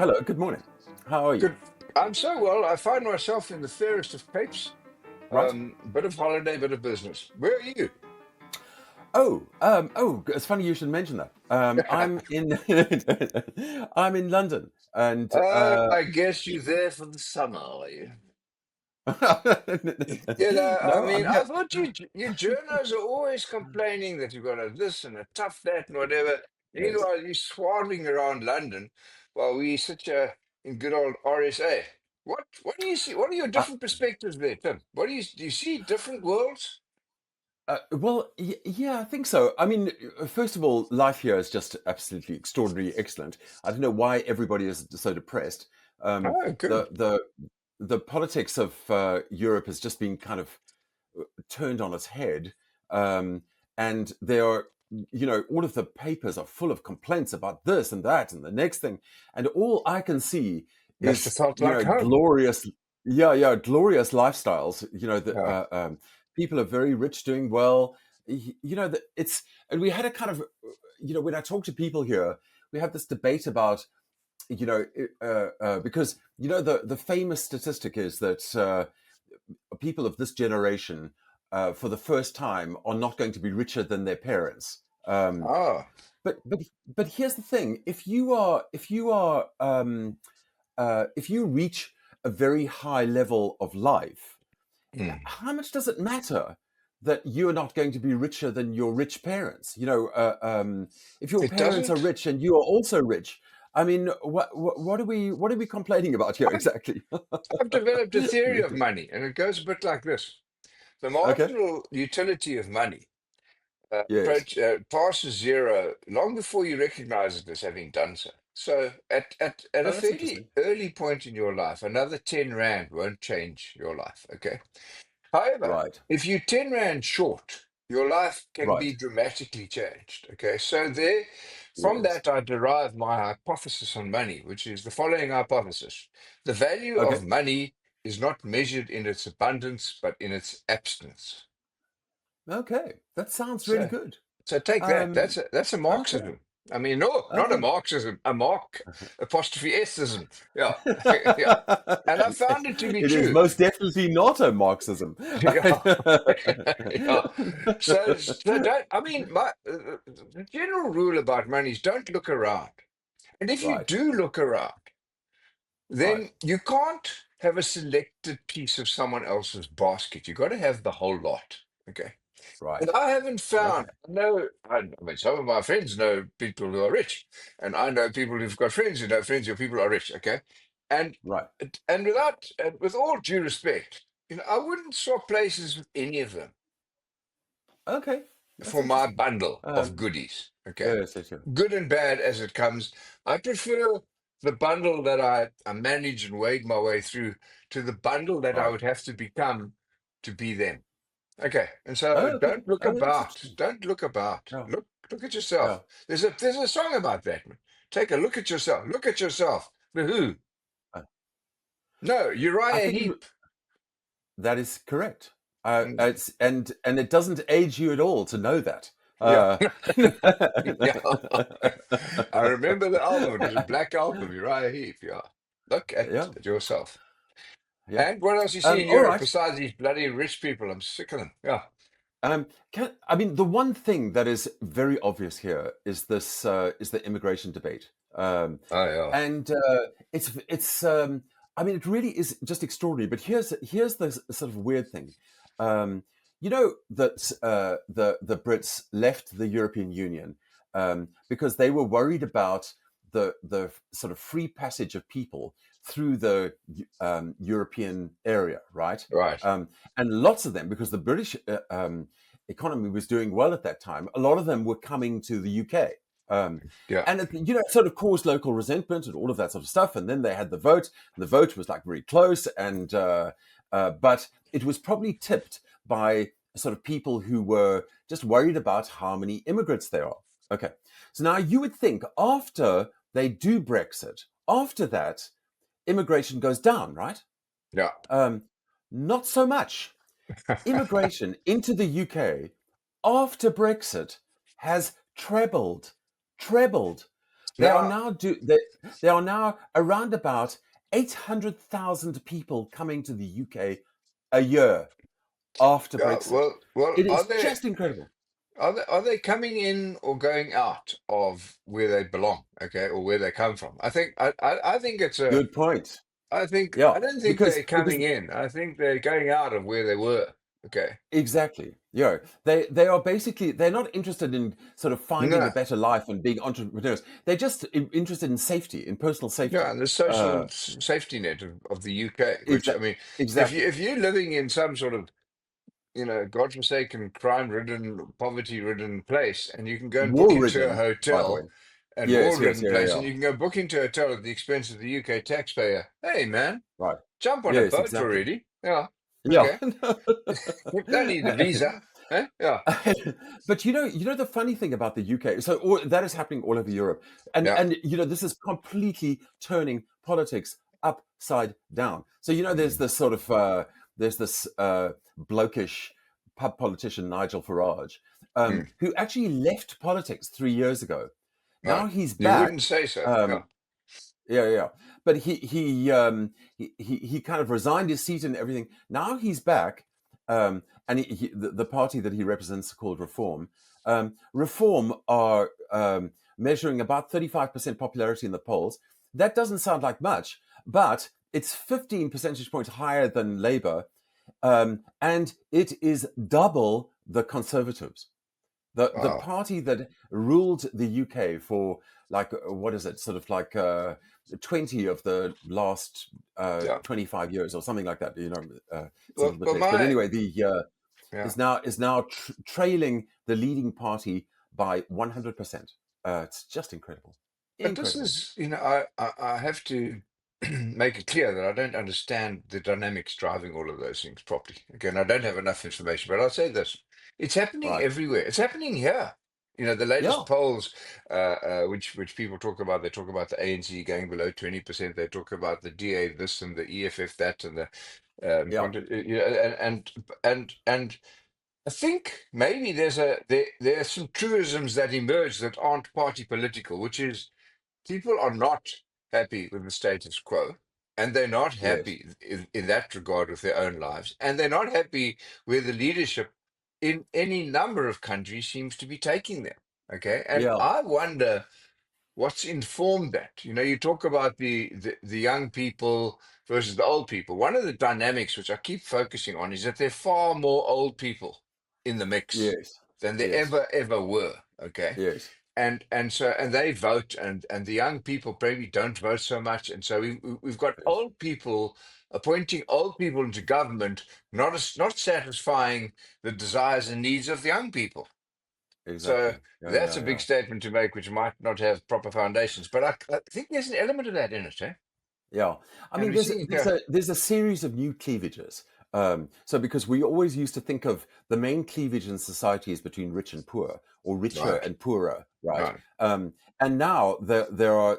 Hello, good morning. How are you? Good. I'm so well. I find myself in the fairest of capes. Right? Bit of holiday, bit of business. Where are you? It's funny you should mention that. I'm in, I'm in London, and I guess you're there for the summer, are you? I no, mean, I'm I here. thought you journos are always complaining that you've got a this and a tough that and whatever. Yes. Meanwhile, you're swaddling around London while we sit here in good old RSA. What do you see? What are your Uh, different perspectives there, Tim? What do you see different worlds? yeah, I think so. I mean, first of all, life here is just absolutely extraordinarily excellent. I don't know why everybody is so depressed. Um, Oh, good. the politics of Europe has just been kind of turned on its head, um, and there are, all of the papers are full of complaints about this and that and the next thing, and all I can see Must have is, felt like home. glorious, yeah, glorious lifestyles. Yeah. People are very rich, doing well. That it's, and we had a kind of, when I talk to people here, we have this debate about, because the famous statistic is that people of this generation, for the first time, are not going to be richer than their parents. Ah. But but but here's the thing: if you reach a very high level of life, Mm. how much does it matter that you're not going to be richer than your rich parents? If your It parents are doesn't. rich and you are also rich, I mean, what are we complaining about here I've, exactly? I've developed a theory of money, and it goes a bit like this. The Okay. marginal utility of money Yes. passes zero long before you recognize it as having done so. So at a Oh, that's fairly interesting. early point in your life, another 10 Rand won't change your life. Okay. However, Right. if you're 10 Rand short, your life can be Right. dramatically changed. Okay. So there, from Yes. that, I derive my hypothesis on money, which is the following hypothesis. The value Okay. of money is not measured in its abundance, but in its absence. Okay. That sounds really So, good. so take that. Um, That's a okay. Marxism. I mean, no, not a Okay. Marxism, a Mark apostrophe Sism. Yeah. Yeah. And I found it to be It is true. most definitely not a Marxism. Yeah. Yeah. So don't, I mean, the general rule about money is don't look around. And if you Right. do look around, Right. then you can't have a selected piece of someone else's basket. You got to have the whole lot. Okay. And Right. I haven't Okay. found, no, I mean, some of my friends know people who are rich, and I know people who've got friends who know friends who people are rich. Okay. And, Right. and with all due respect, I wouldn't swap places with any of them Okay. That's for my interesting. bundle of goodies. Okay. Yes, yes, yes. Good and bad as it comes. I prefer the bundle that I manage and wade my way through to the bundle that I Right. would have to become to be them. Okay. And so Oh, okay. don't look Oh, that's about. interesting. Don't look about. Yeah. Look at Yeah. yourself. There's a song about that. Man. Take a look at yourself. Look at yourself. The Who? Uh, No, I Uriah think Heep. that is correct. Mm, And it doesn't age you at all to know that. yeah. Uh, Yeah. I remember the album. It was a black album, Uriah Heep. Yeah. Look yeah. at yourself. Yeah. And what else you see in All Europe right. besides these bloody rich people? I'm sick of them. Yeah. I mean, the one thing that is very obvious here is the immigration debate, Oh, yeah. and it's I mean, it really is just extraordinary. But here's the sort of weird thing. That the Brits left the European Union because they were worried about the sort of free passage of people through the European area, right? Right. And lots of them, because the British economy was doing well at that time, a lot of them were coming to the UK. Um, Yeah. and it sort of caused local resentment and all of that sort of stuff. And then they had the vote, and the vote was like very close. And but it was probably tipped by sort of people who were just worried about how many immigrants there are. Okay, so now you would think after they do Brexit, after that, immigration goes down, right? Yeah. Um, Not so much. Immigration into the UK after Brexit has trebled. They are Now, now they are now around about 800,000 people coming to the UK a year after yeah, Brexit. well, It is just incredible. are they coming in or going out of where they belong, okay, or where they come from? I think it's a Good point. I Yeah, don't think because they're coming in. I think they're going out of where they were. Okay. exactly. Yeah, they are basically they're not interested in sort of finding a No. better life and being entrepreneurs. They're just interested in safety, in personal Yeah, safety. and the social safety net of the UK, which I Exactly. mean, Exactly. if you're living in some sort of, you know, godforsaken, crime-ridden, poverty-ridden place, and you can go and book War into a ridden, by the way. hotel and Yes. Yes. war-ridden Yeah. Yeah. place, Yeah. and you can go book into a hotel at the expense of the UK taxpayer. Hey, man, Right. jump on a Yes. boat Exactly. already. Yeah, Yeah. okay. You don't need a visa. Eh? Yeah, But the funny thing about the UK, so that is happening all over Europe, and yeah. and this is completely turning politics upside down. So there's Mm, this sort of there's this blokish pub politician Nigel Farage, mm. who actually left politics 3 years ago. Right. Now he's You wouldn't back. say so. Yeah. Um, yeah, yeah. But he kind of resigned his seat and everything. Now he's back, and the party that he represents, called Reform. Reform are measuring about 35% popularity in the polls. That doesn't sound like much, but it's 15 percentage points higher than Labour, and it is double the Conservatives. The Wow. party that ruled the UK for, like, what is it, sort of like 20 of the last Yeah. 25 years or something like that. It's a little bit Well, less, but my anyway, the yeah. is now trailing the leading party by 100%. It's just incredible, But this incredible. is, you know, I have to make it clear that I don't understand the dynamics driving all of those things properly. Again, I don't have enough information, but I'll say this. It's happening Right? everywhere. It's happening here. You know, the latest Yeah, polls, which people talk about, they talk about the ANC going below 20%. They talk about the DA this and the EFF that and the yeah. you know, and I think maybe there are some truisms that emerge that aren't party political, which is people are not happy with the status quo, and they're not Yes. happy in that regard with their own lives, and they're not happy where the leadership in any number of countries seems to be taking them. Okay, and Yeah. I wonder what's informed that. You know, you talk about the young people versus the old people. One of the dynamics which I keep focusing on is that there are far more old people in the mix Yes. than there Yes. ever were. Okay, Yes. and they vote, and the young people maybe don't vote so much, and so we've got Yes. old people appointing old people into government, not satisfying the desires and needs of the young people. So Exactly. Yeah. that's Yeah. a big Yeah. statement to make, which might not have proper foundations, but I think there's an element of that in it, eh? Yeah, I And mean, we're there's seeing it there's here. a there's a series of new cleavages. So because we always used to think of the main cleavage in society as between rich and poor, or richer Right, and poorer, right? right. And now there are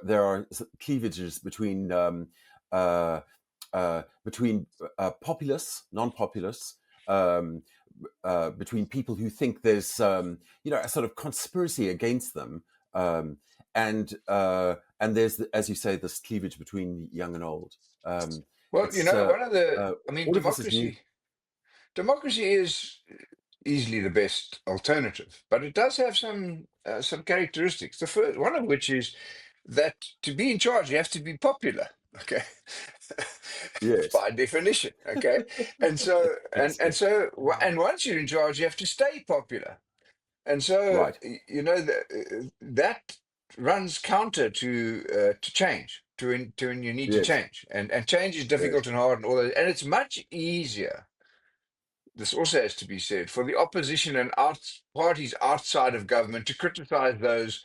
cleavages uh, between populace, non-populace, um, between people who think there's a sort of conspiracy against them, um, and there's, as you say, this cleavage between young and old. Well, you It's know, one of the, I mean, all of this is new. democracy is easily the best alternative, but it does have some characteristics. The first one of which is that to be in charge, you have to be popular. Okay, Yes, by definition. Okay, and so yes, yes. and once you're in charge, you have to stay popular. And so Right. you know that runs counter to change. To when you need to Yes, change, and change is yes, difficult and hard and all that. And it's much easier, this also has to be said, for the opposition and parties outside of government to criticize those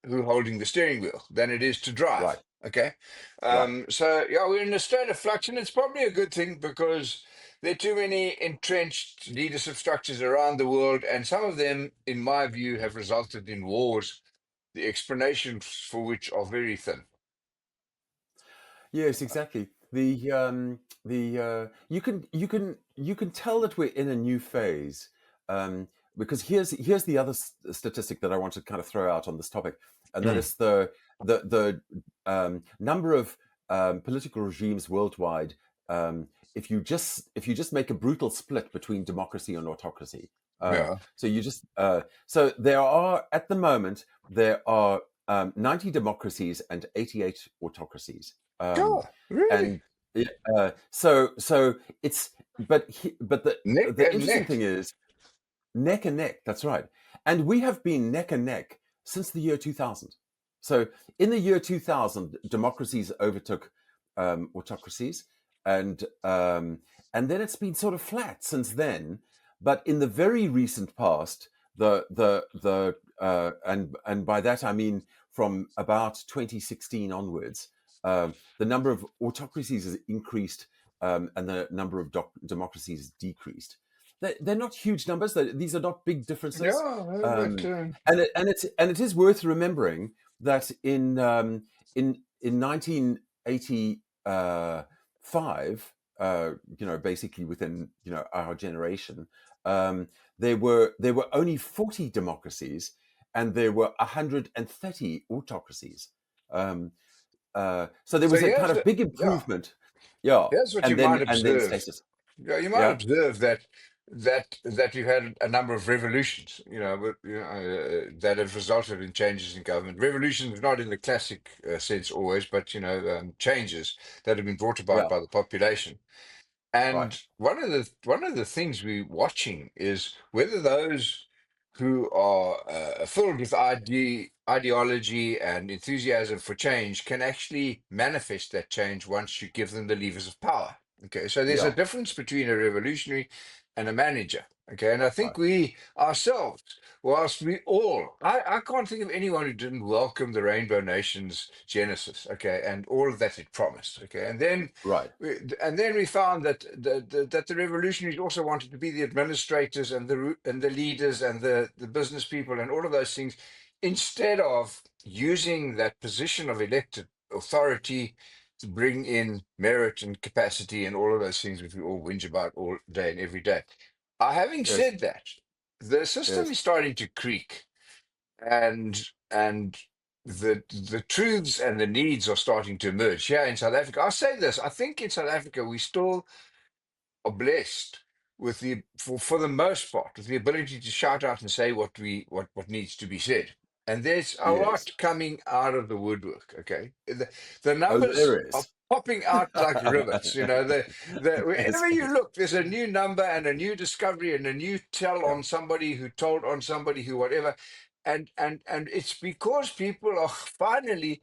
who are holding the steering wheel than it is to right, drive. Okay, right. so yeah, we're in a state of flux, and it's probably a good thing because there are too many entrenched leadership structures around the world, and some of them, in my view, have resulted in wars, the explanations for which are very thin. Yes, exactly. You can tell that we're in a new phase, because here's the other statistic that I want to kind of throw out on this topic, and that Mm, is the the number of political regimes worldwide, if you just make a brutal split between democracy and autocracy, Yeah. so you just so there are at the moment there are 90 democracies and 88 autocracies, God, really? and so it's but Neck the and interesting neck. thing is neck and neck. That's right. And we have been neck and neck since the year 2000. So in the year 2000, democracies overtook autocracies, and then it's been sort of flat since then. But in the very recent past, and by that I mean from about 2016 onwards, the number of autocracies has increased, and the number of democracies decreased. They're not huge numbers. These are not big differences, Yeah, but um, and it is worth remembering that in 1985, basically within our generation, there were only 40 democracies, and there were 130 autocracies. Um, so there so was a kind of big yeah, improvement, yeah, here's what you and might then observe. stasis, Yeah, you might yeah, observe that we've had a number of revolutions, that have resulted in changes in government. Revolutions, not in the classic sense always, but changes that have been brought about yeah, by the population. right, And one of the things we're watching is whether those who are filled with ideology and enthusiasm for change can actually manifest that change once you give them the levers of power. Okay, so there's a yeah, difference between a revolutionary and a manager. Okay, and I think right, we ourselves, whilst I can't think of anyone who didn't welcome the Rainbow Nation's genesis. Okay, and all of that it promised. Okay, right, we found that the revolutionaries also wanted to be the administrators and the leaders and the business people and all of those things, instead of using that position of elected authority to bring in merit and capacity and all of those things which we all whinge about all day and every day. Having yes, said that, the system yes, is starting to creak, and the truths and the needs are starting to emerge here in South Africa. I'll say this: I think in South Africa we still are blessed with for the most part, with the ability to shout out and say what needs to be said. And there's a yes. lot coming out of the woodwork. Okay, the Oh, numbers there are is. popping out like rivets. Yes, Wherever you look, there's a new number and a new discovery and a new tell yeah, on somebody who told on somebody who whatever, and it's because people are finally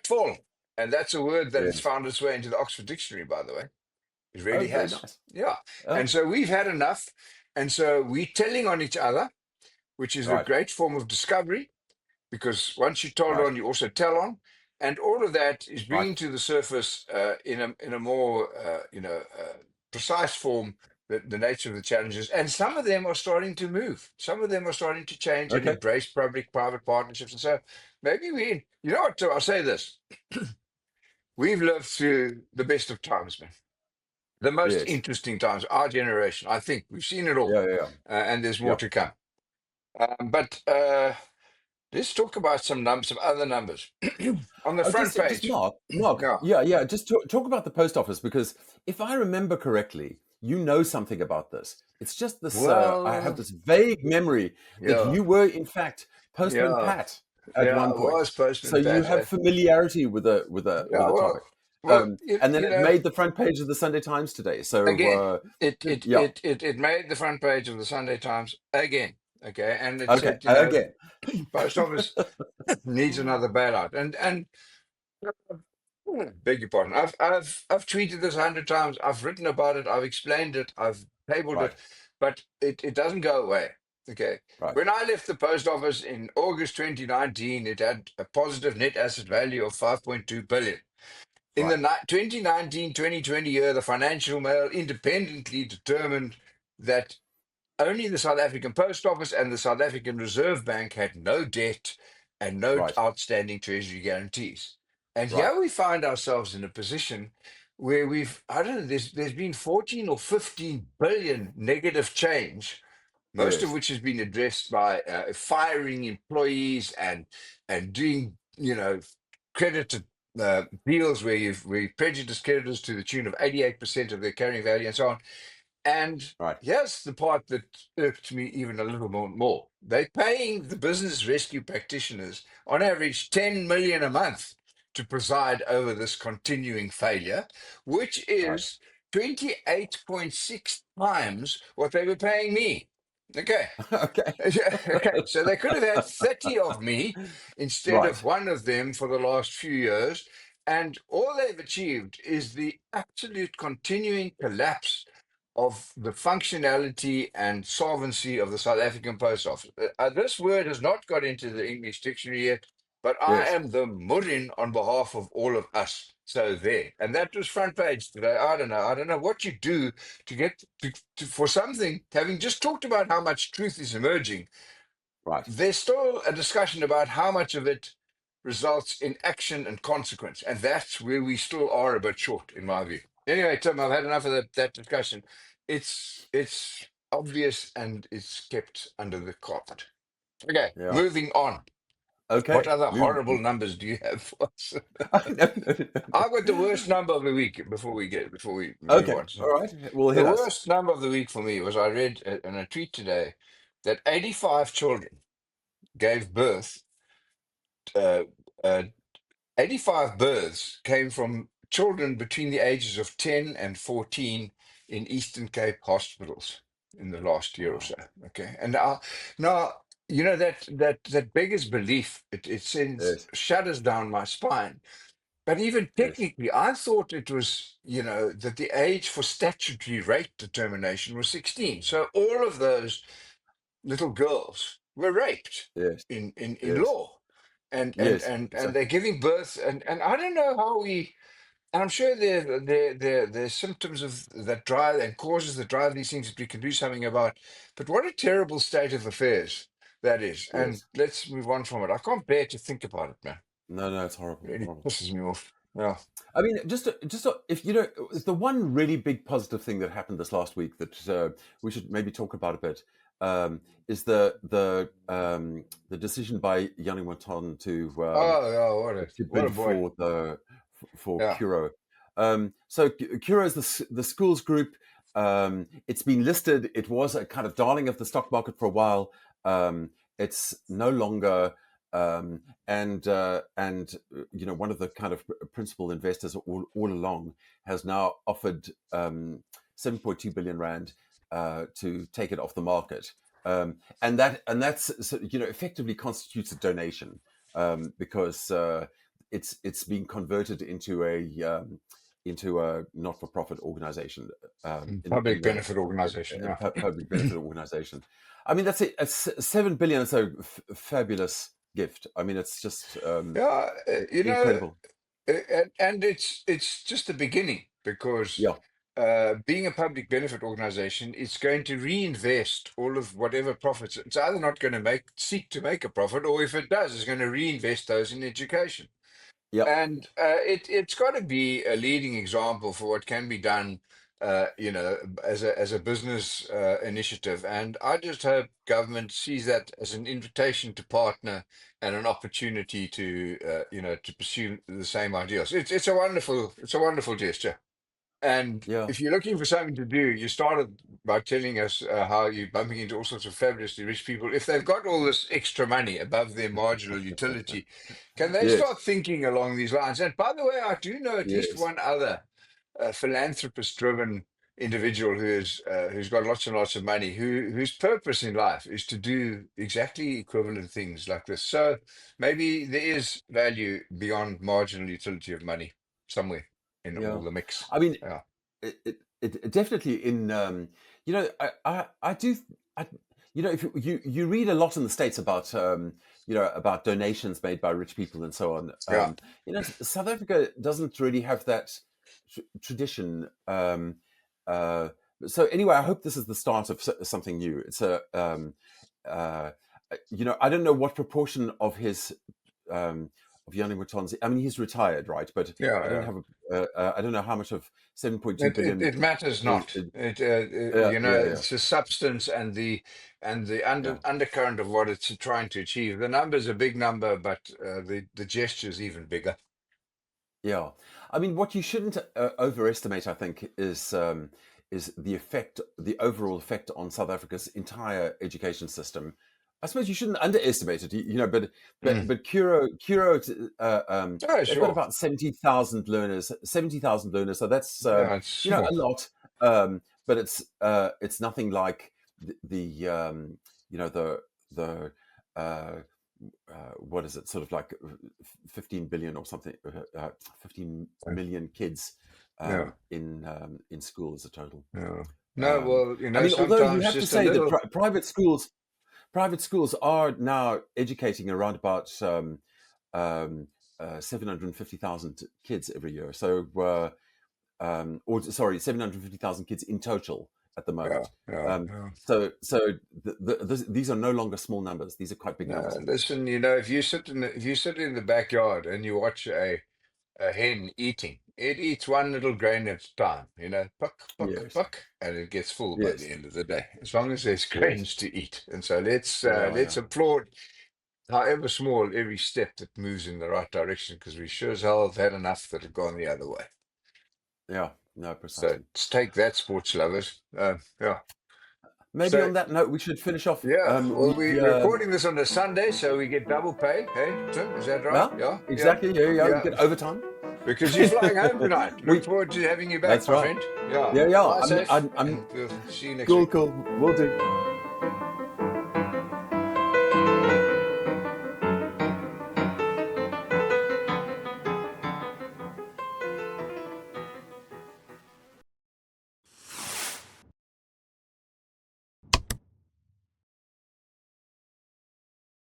full, and that's a word that has yes. found its way into the Oxford Dictionary, by the way. It Oh, really very has. nice. Yeah. And Oh, so we've had enough. And so we're telling on each other, which is a right, great form of discovery, because once you told right, on, you also tell on. And all of that is right. bringing to the surface in a more precise form the nature of the challenges. And some of them are starting to move. Some of them are starting to change and Okay. embrace public-private partnerships. And so maybe you know what, I'll say this. We've lived through the best of times, man. The most Yes. interesting times, our generation. I think we've seen it all, Yeah, yeah, yeah. and there's more Yeah. to come. But let's talk about some other numbers on the Oh, front just page. Mark. Yeah. Yeah, yeah. Just talk about the post office, because if I remember correctly, you know something about this. It's just this. I have Well, this vague memory that yeah, you were, in fact, Postman yeah, Pat at yeah. one I point. was So postman you Pat. have familiarity with Yeah. the topic. Well, And then it made the front page of the Sunday Times today. So again, it it yeah. it it it made the front page of the Sunday Times again. Okay, and it Okay. said, Again. post office needs another bailout, and beg your pardon. I've tweeted this 100 times. I've written about it. I've explained it. I've tabled Right. it, but it doesn't go away. Okay. Right. When I left the post office in August 2019, it had a positive net asset value of 5.2 billion. In the Right. 2019-2020 year, the Financial Mail independently determined that only the South African Post Office and the South African Reserve Bank had no debt and no Right. outstanding treasury guarantees. And Right. here we find ourselves in a position where I don't know, there's been 14 or 15 billion negative change, most of Yes. which has been addressed by firing employees and doing, credited deals where you prejudice creditors to the tune of 88% of their carrying value and so on. And Right. here's the part that irked me even a little more. They're paying the business rescue practitioners on average 10 million a month to preside over this continuing failure, which Right. is 28.6 times what they were paying me. Okay. Okay. Okay, so they could have had 30 of me instead of Right. one of them for the last few years. And all they've achieved is the absolute continuing collapse of the functionality and solvency of the South African Post Office. This word has not got into the English dictionary yet, but I Yes. am the Murin on behalf of all of us. So there. And that was front page today. I don't know. I don't know what you do to get for something, having just talked about how much truth is emerging, Right. there's still a discussion about how much of it results in action and consequence. And that's where we still are a bit short, in my view. Anyway, Tim, I've had enough of that discussion. It's obvious and it's kept under the carpet. Okay, Yeah. moving on. What Okay. other Moving. horrible numbers do you have for us? No, no, no, no. I've got the worst number of the week before we move Okay. on. So All right. Well, the hit us. worst number of the week for me was I read in a tweet today that 85 children gave birth, uh, uh, 85 births came from children between the ages of 10 and 14 in Eastern Cape hospitals in the last year or Wow. so. Okay. And now that beggars belief. It sends Yes. shudders down my spine. But even Yes. technically, I thought it was, that the age for statutory rate determination was 16. So all of those little girls were raped Yes. in Yes. law. And and Yes. and and they're Exactly. giving birth, and I don't know how we, and I'm sure there's symptoms of that drive and causes that drive these things that we can do something about. But what a terrible state of affairs that is. And Yes. let's move on from it. I can't bear to think about it, man. No, no, it's horrible. It really Horrible. pisses me off. Yeah. I mean, if you know, the one really big positive thing that happened this last week that we should maybe talk about a bit is the decision by Yanni Moton Oh, yeah, to what a bid boy. for Yeah. Curo. So Curo is the schools group. It's been listed. It was a kind of darling of the stock market for a while. It's no longer. One of the kind of principal investors all along has now offered 7.2 billion rand to take it off the market, that's effectively constitutes a donation because it's being converted into a not-for-profit organization Public benefit organization. Yeah. public benefit organization. I mean, that's it. It's 7 billion. So fabulous gift. I mean, it's just Yeah. incredible. And it's just the beginning because Yeah, being a public benefit organization, it's going to reinvest all of whatever profits. It's either not going to seek to make a profit, or if it does, it's going to reinvest those in education. yeah, And it's got to be a leading example for what can be done, as a business initiative. And I just hope government sees that as an invitation to partner and an opportunity to pursue the same ideals. It's a wonderful gesture. And yeah, if you're looking for something to do, you started by telling us how you're bumping into all sorts of fabulously rich people. If they've got all this extra money above their marginal utility, can they yes, start thinking along these lines? And by the way, I do know at least yes, one other philanthropist-driven individual who's got lots and lots of money, whose purpose in life is to do exactly equivalent things like this. So maybe there is value beyond marginal utility of money somewhere in all yeah. the mix. I mean, Yeah. it definitely in I do I, if you read a lot in the States about about donations made by rich people and so on. Yeah. South Africa doesn't really have that tradition. Uh, so anyway, I hope this is the start of something new. It's uh, I don't know what proportion of his of Yanni Mutonzi. I mean, he's retired, right? But Yeah. I don't Yeah. have I don't know how much of 7.2 It billion matters is. not. Yeah, yeah, yeah, It's the substance and the yeah, undercurrent of what it's trying to achieve. The number's a big number, but the gesture is even bigger. Yeah, I mean, what you shouldn't overestimate, I think, is the effect, the overall effect on South Africa's entire education system. I suppose you shouldn't underestimate it, Mm. but Curo, Oh, they've got sure. about 70,000 learners, so that's Yeah, it's a small. lot, but it's nothing like the the uh, what is it, sort of like 15 billion or something, 15 million kids Yeah, in school as a total. yeah. No, Um, well, I mean, although you sometimes have to just a say that little. private schools are now educating around about um, 750,000 kids every year. So, or sorry, 750,000 kids in total at the Yeah, moment. yeah, yeah. These are no longer small numbers; these are quite big No, numbers. listen, if you sit in the backyard and you watch a hen eating, it eats one little grain at a time, puck, puck, Yes, puck, and it gets full by the yes, end of the day, as long as there's yes, grains to eat. And so yeah, let's yeah, applaud, however small, every step that moves in the right direction, because we sure as hell have had enough that have gone the other way. yeah. No, So precisely. let's take that, sports lovers. Yeah. Maybe So on that note, we should finish off. yeah, well, We we're recording this on a Sunday, so we get double pay. Hey, Tim, is that right? Yeah, Yeah, yeah, exactly. Yeah, yeah. We yeah. get overtime. Because you're flying home tonight. Look we forward to having you back, That's my right. friend. Yeah, Yeah, yeah. fly safe, I'm and we'll see you next cool, week. cool. We'll do.